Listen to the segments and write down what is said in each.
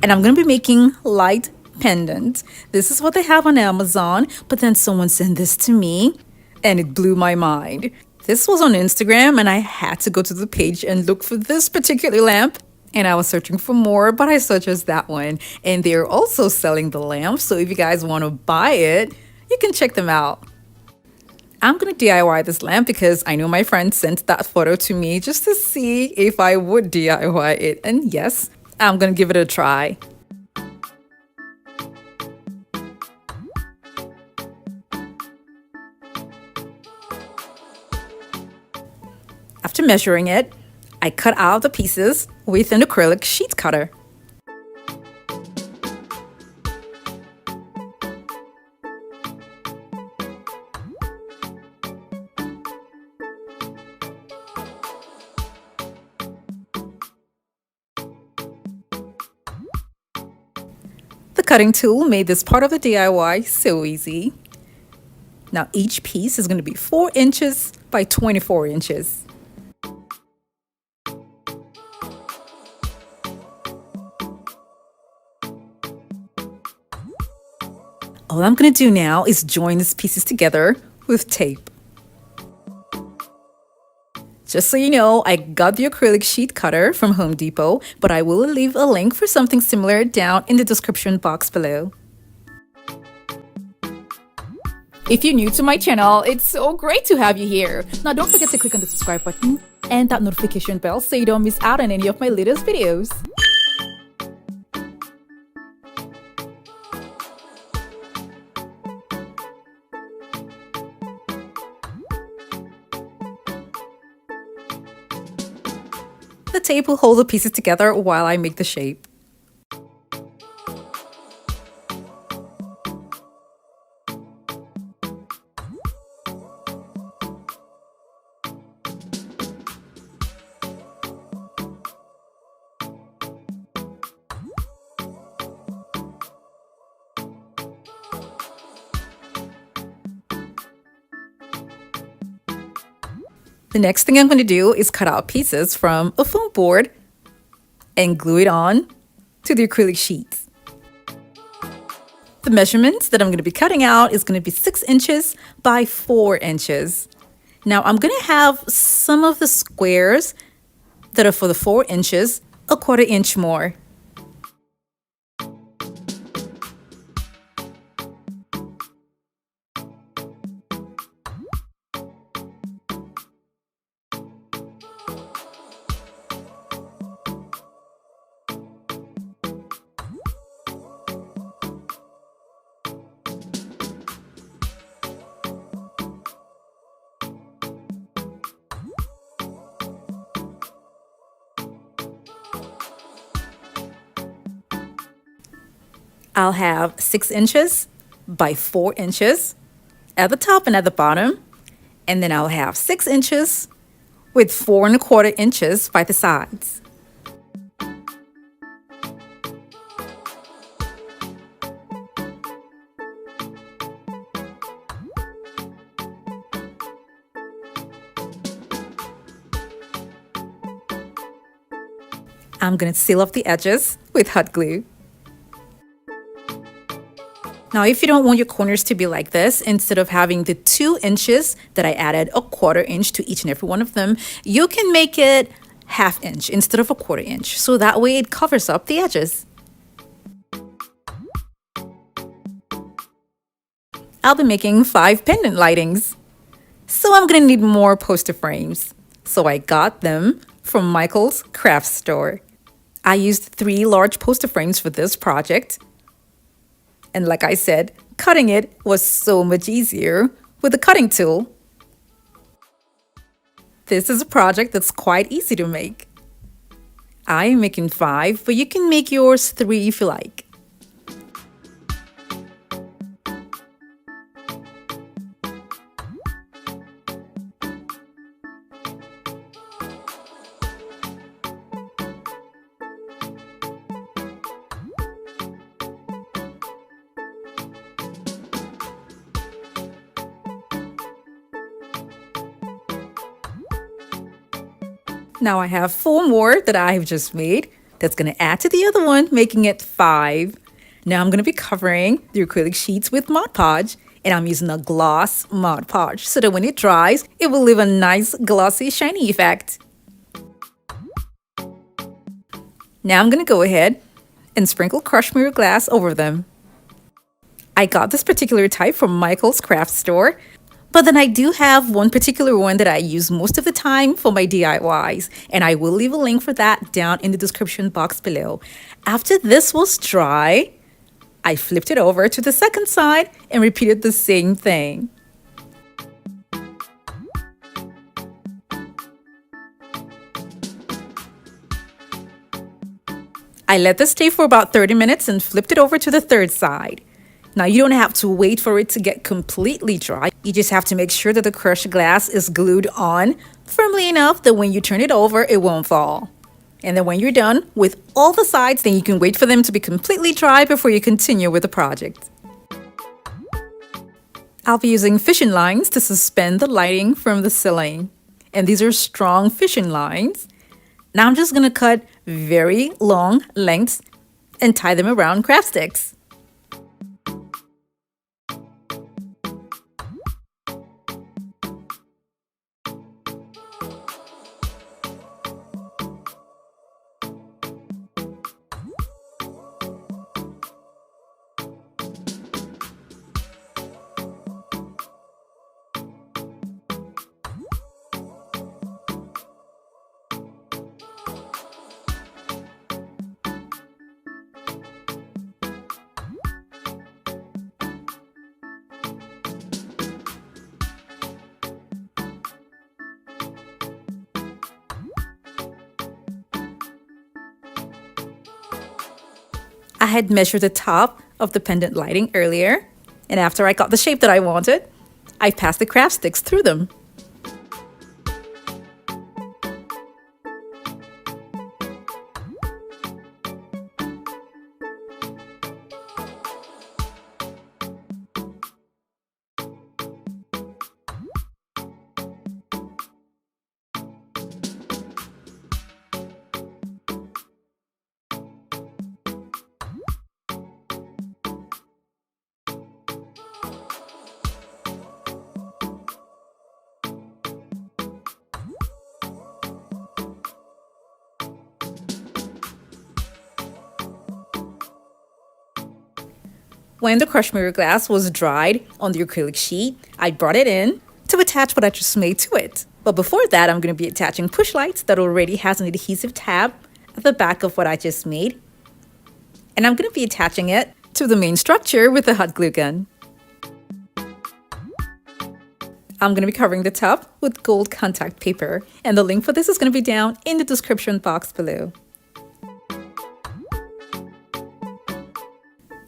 And I'm going to be making light pendant. This is what they have on Amazon, but then someone sent this to me and it blew my mind. This was on Instagram and I had to go to the page and look for this particular lamp. And I was searching for more, but I saw just that one. And they're also selling the lamp, so if you guys want to buy it, you can check them out. I'm going to DIY this lamp because I know my friend sent that photo to me just to see if I would DIY it. And yes, I'm going to give it a try. After measuring it, I cut out the pieces with an acrylic sheet cutter. The cutting tool made this part of the DIY so easy. Now each piece is going to be 4 inches by 24 inches. All I'm going to do now is join these pieces together with tape. Just so you know, I got the acrylic sheet cutter from Home Depot, but I will leave a link for something similar down in the description box below. If you're new to my channel, it's so great to have you here. Now don't forget to click on the subscribe button and that notification bell so you don't miss out on any of my latest videos. The tape will hold the pieces together while I make the shape. The next thing I'm going to do is cut out pieces from a foam board and glue it on to the acrylic sheets. The measurements that I'm going to be cutting out is going to be 6 inches by 4 inches. Now I'm going to have some of the squares that are for the 4 inches a 1/4 inch more. I'll have 6 inches by 4 inches at the top and at the bottom. And then I'll have 6 inches with 4 1/4 inches by the sides. I'm going to seal off the edges with hot glue. Now, if you don't want your corners to be like this, instead of having the 2 inches that I added a 1/4 inch to each and every one of them, you can make it 1/2 inch instead of a 1/4 inch. So that way it covers up the edges. I'll be making 5 pendant lightings. So I'm going to need more poster frames. So I got them from Michael's craft store. I used 3 large poster frames for this project. And like I said, cutting it was so much easier with the cutting tool. This is a project that's quite easy to make. I am making 5, but you can make yours 3 if you like. Now I have 4 more that I have just made. That's going to add to the other one, making it 5. Now I'm going to be covering the acrylic sheets with Mod Podge, and I'm using a gloss Mod Podge so that when it dries, it will leave a nice glossy shiny effect. Now I'm going to go ahead and sprinkle crushed mirror glass over them. I got this particular type from Michael's craft store, but then I do have one particular one that I use most of the time for my DIYs, and I will leave a link for that down in the description box below. After this was dry, I flipped it over to the second side and repeated the same thing. I let this stay for about 30 minutes and flipped it over to the third side. Now you don't have to wait for it to get completely dry. You just have to make sure that the crushed glass is glued on firmly enough that when you turn it over, it won't fall. And then when you're done with all the sides, then you can wait for them to be completely dry before you continue with the project. I'll be using fishing lines to suspend the lighting from the ceiling. And these are strong fishing lines. Now I'm just going to cut very long lengths and tie them around craft sticks. I had measured the top of the pendant lighting earlier, and after I got the shape that I wanted, I passed the craft sticks through them. When the crushed mirror glass was dried on the acrylic sheet, I brought it in to attach what I just made to it. But before that, I'm going to be attaching push lights that already has an adhesive tab at the back of what I just made. And I'm going to be attaching it to the main structure with a hot glue gun. I'm going to be covering the top with gold contact paper, and the link for this is going to be down in the description box below.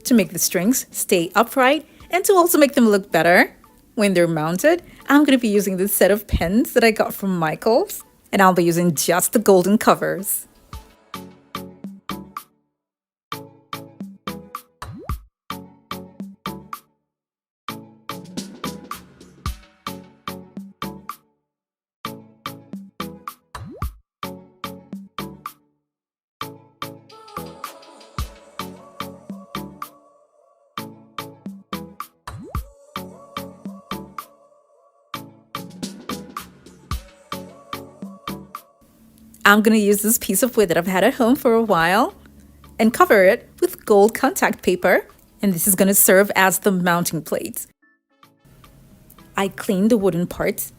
To make the strings stay upright and to also make them look better when they're mounted, I'm going to be using this set of pens that I got from Michael's, and I'll be using just the golden covers. I'm going to use this piece of wood that I've had at home for a while and cover it with gold contact paper, and this is going to serve as the mounting plate. I cleaned the wooden parts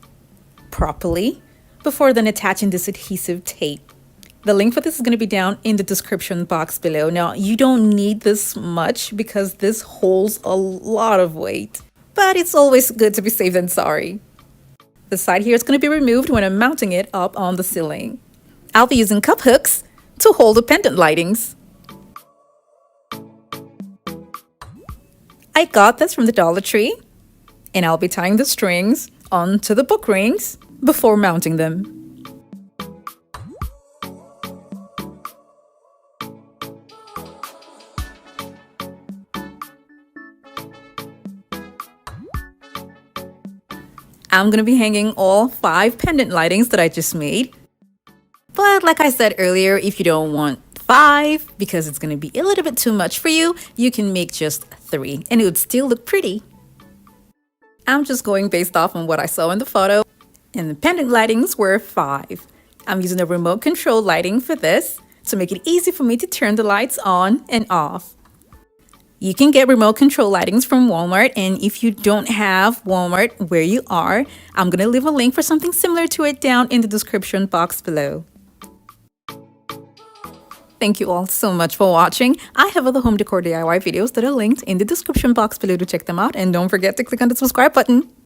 properly before then attaching this adhesive tape. The link for this is going to be down in the description box below. Now, you don't need this much because this holds a lot of weight, but it's always good to be safe than sorry. The side here is going to be removed when I'm mounting it up on the ceiling. I'll be using cup hooks to hold the pendant lightings. I got this from the Dollar Tree, and I'll be tying the strings onto the book rings before mounting them. I'm going to be hanging all 5 pendant lightings that I just made. But like I said earlier, if you don't want 5 because it's going to be a little bit too much for you, you can make just 3 and it would still look pretty. I'm just going based off on what I saw in the photo, and the pendant lightings were 5. I'm using a remote control lighting for this to make it easy for me to turn the lights on and off. You can get remote control lightings from Walmart, and if you don't have Walmart where you are, I'm going to leave a link for something similar to it down in the description box below. Thank you all so much for watching. I have other home decor DIY videos that are linked in the description box below to check them out, and don't forget to click on the subscribe button.